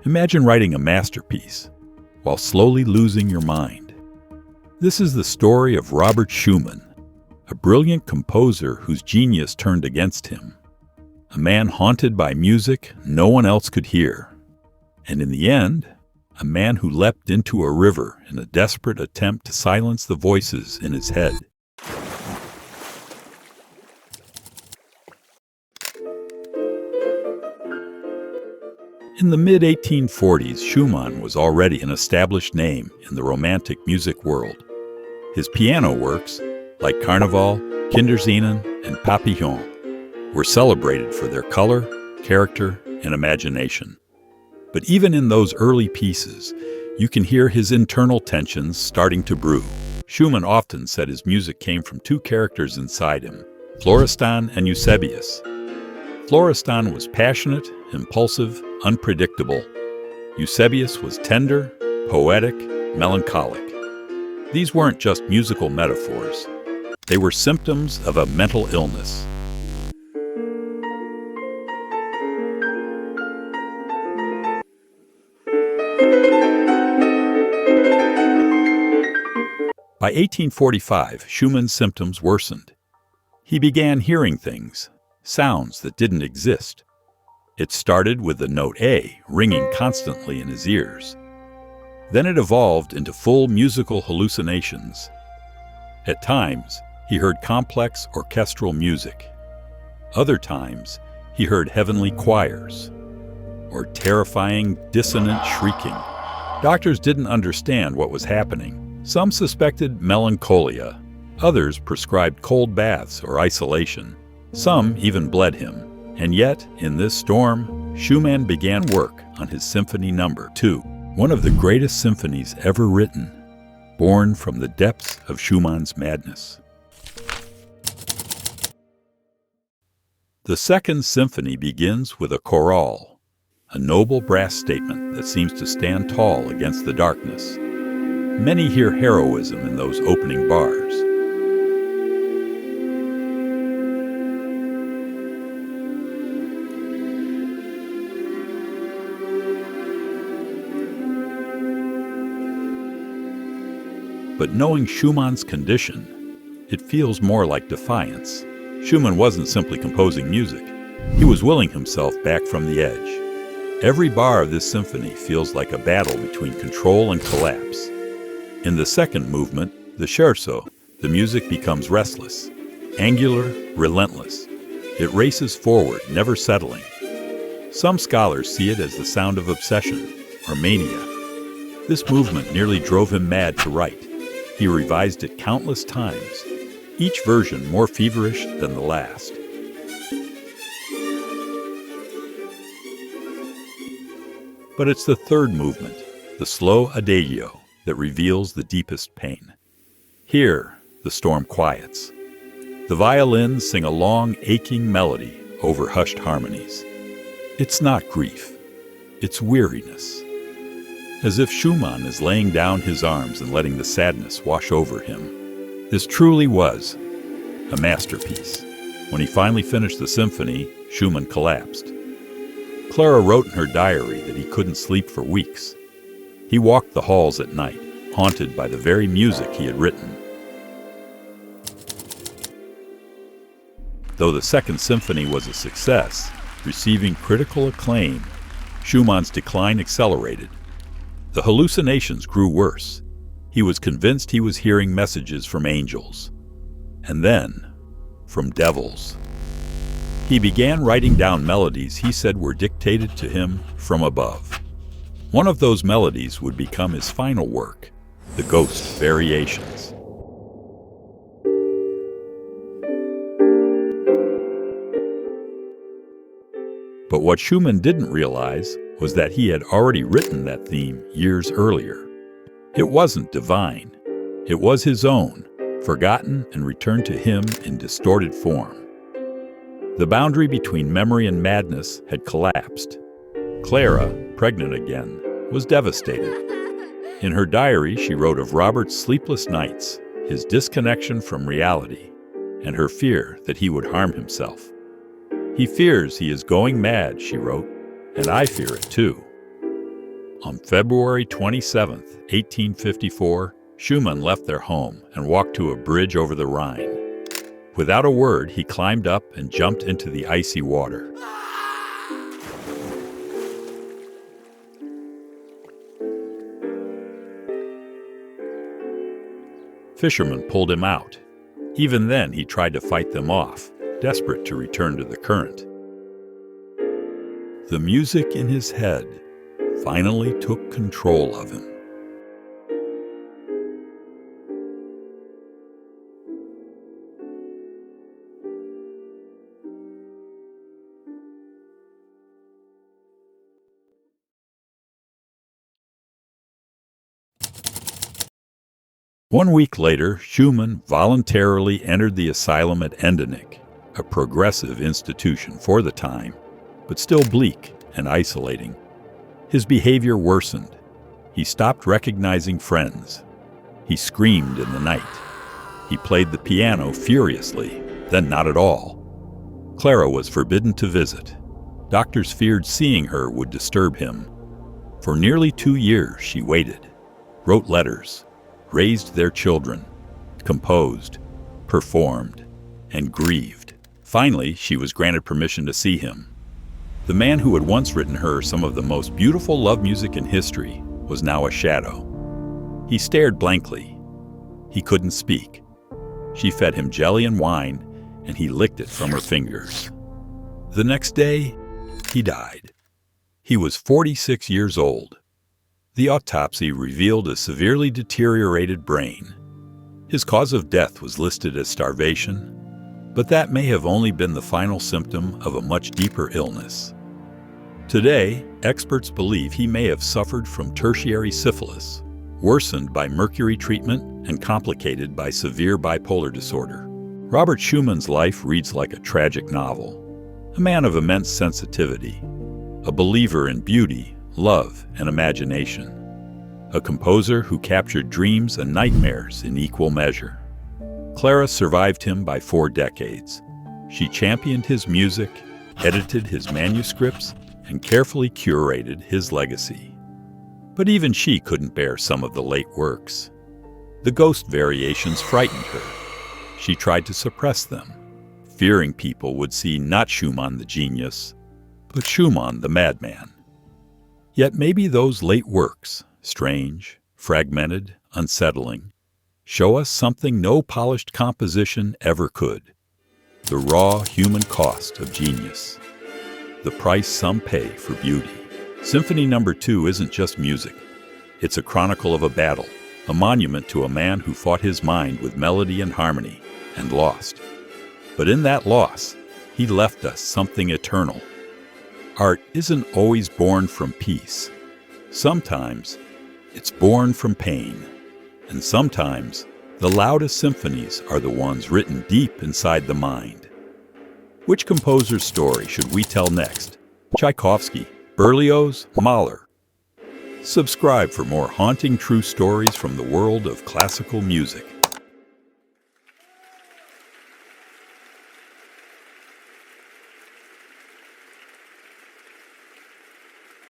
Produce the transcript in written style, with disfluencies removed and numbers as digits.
Imagine writing a masterpiece while slowly losing your mind. This is the story of Robert Shumann, a brilliant composer whose genius turned against him, a man haunted by music no one else could hear, and in the end, a man who leapt into a river in a desperate attempt to silence the voices in his head. In the mid-1840s, Schumann was already an established name in the Romantic music world. His piano works, like Carnival, Kinderscenen, and Papillon, were celebrated for their color, character, and imagination. But even in those early pieces, you can hear his internal tensions starting to brew. Schumann often said his music came from two characters inside him, Florestan and Eusebius. Florestan was passionate, impulsive, unpredictable. Eusebius was tender, poetic, melancholic. These weren't just musical metaphors. They were symptoms of a mental illness. By 1845, Schumann's symptoms worsened. He began hearing things, sounds that didn't exist. It started with the note A ringing constantly in his ears. Then it evolved into full musical hallucinations. At times, he heard complex orchestral music. Other times, he heard heavenly choirs, or terrifying, dissonant shrieking. Doctors didn't understand what was happening. Some suspected melancholia. Others prescribed cold baths or isolation. Some even bled him. And yet, in this storm, Schumann began work on his Symphony No. 2, one of the greatest symphonies ever written, born from the depths of Schumann's madness. The Second Symphony begins with a chorale, a noble brass statement that seems to stand tall against the darkness. Many hear heroism in those opening bars. But knowing Schumann's condition, it feels more like defiance. Schumann wasn't simply composing music. He was willing himself back from the edge. Every bar of this symphony feels like a battle between control and collapse. In the second movement, the scherzo, the music becomes restless, angular, relentless. It races forward, never settling. Some scholars see it as the sound of obsession or mania. This movement nearly drove him mad to write. He revised it countless times, each version more feverish than the last. But it's the third movement, the slow adagio, that reveals the deepest pain. Here, the storm quiets. The violins sing a long, aching melody over hushed harmonies. It's not grief, it's weariness. As if Schumann is laying down his arms and letting the sadness wash over him. This truly was a masterpiece. When he finally finished the symphony, Schumann collapsed. Clara wrote in her diary that he couldn't sleep for weeks. He walked the halls at night, haunted by the very music he had written. Though the Second Symphony was a success, receiving critical acclaim, Schumann's decline accelerated. The hallucinations grew worse. He was convinced he was hearing messages from angels, and then from devils. He began writing down melodies he said were dictated to him from above. One of those melodies would become his final work, the Ghost Variations. But what Schumann didn't realize was that he had already written that theme years earlier. It wasn't divine. It was his own, forgotten and returned to him in distorted form. The boundary between memory and madness had collapsed. Clara, pregnant again, was devastated. In her diary, she wrote of Robert's sleepless nights, his disconnection from reality, and her fear that he would harm himself. "He fears he is going mad," she wrote, "and I fear it too." On February 27, 1854, Schumann left their home and walked to a bridge over the Rhine. Without a word, he climbed up and jumped into the icy water. Fishermen pulled him out. Even then, he tried to fight them off, desperate to return to the current. The music in his head finally took control of him. One week later, Schumann voluntarily entered the asylum at Endenich, a progressive institution for the time, but still bleak and isolating. His behavior worsened. He stopped recognizing friends. He screamed in the night. He played the piano furiously, then not at all. Clara was forbidden to visit. Doctors feared seeing her would disturb him. For nearly 2 years she waited, wrote letters, raised their children, composed, performed, and grieved. Finally, she was granted permission to see him. The man who had once written her some of the most beautiful love music in history was now a shadow. He stared blankly. He couldn't speak. She fed him jelly and wine, and he licked it from her fingers. The next day, he died. He was 46 years old. The autopsy revealed a severely deteriorated brain. His cause of death was listed as starvation, but that may have only been the final symptom of a much deeper illness. Today, experts believe he may have suffered from tertiary syphilis, worsened by mercury treatment and complicated by severe bipolar disorder. Robert Schumann's life reads like a tragic novel. A man of immense sensitivity, a believer in beauty, love, and imagination. A composer who captured dreams and nightmares in equal measure. Clara survived him by 4 decades. She championed his music, edited his manuscripts, and carefully curated his legacy. But even she couldn't bear some of the late works. The ghost variations frightened her. She tried to suppress them, fearing people would see not Schumann the genius, but Schumann the madman. Yet maybe those late works, strange, fragmented, unsettling, show us something no polished composition ever could: the raw human cost of genius, the price some pay for beauty. Symphony No. 2 isn't just music. It's a chronicle of a battle, a monument to a man who fought his mind with melody and harmony, and lost. But in that loss, he left us something eternal. Art isn't always born from peace. Sometimes it's born from pain. And sometimes the loudest symphonies are the ones written deep inside the mind. Which composer's story should we tell next? Tchaikovsky, Berlioz, Mahler? Subscribe for more haunting true stories from the world of classical music.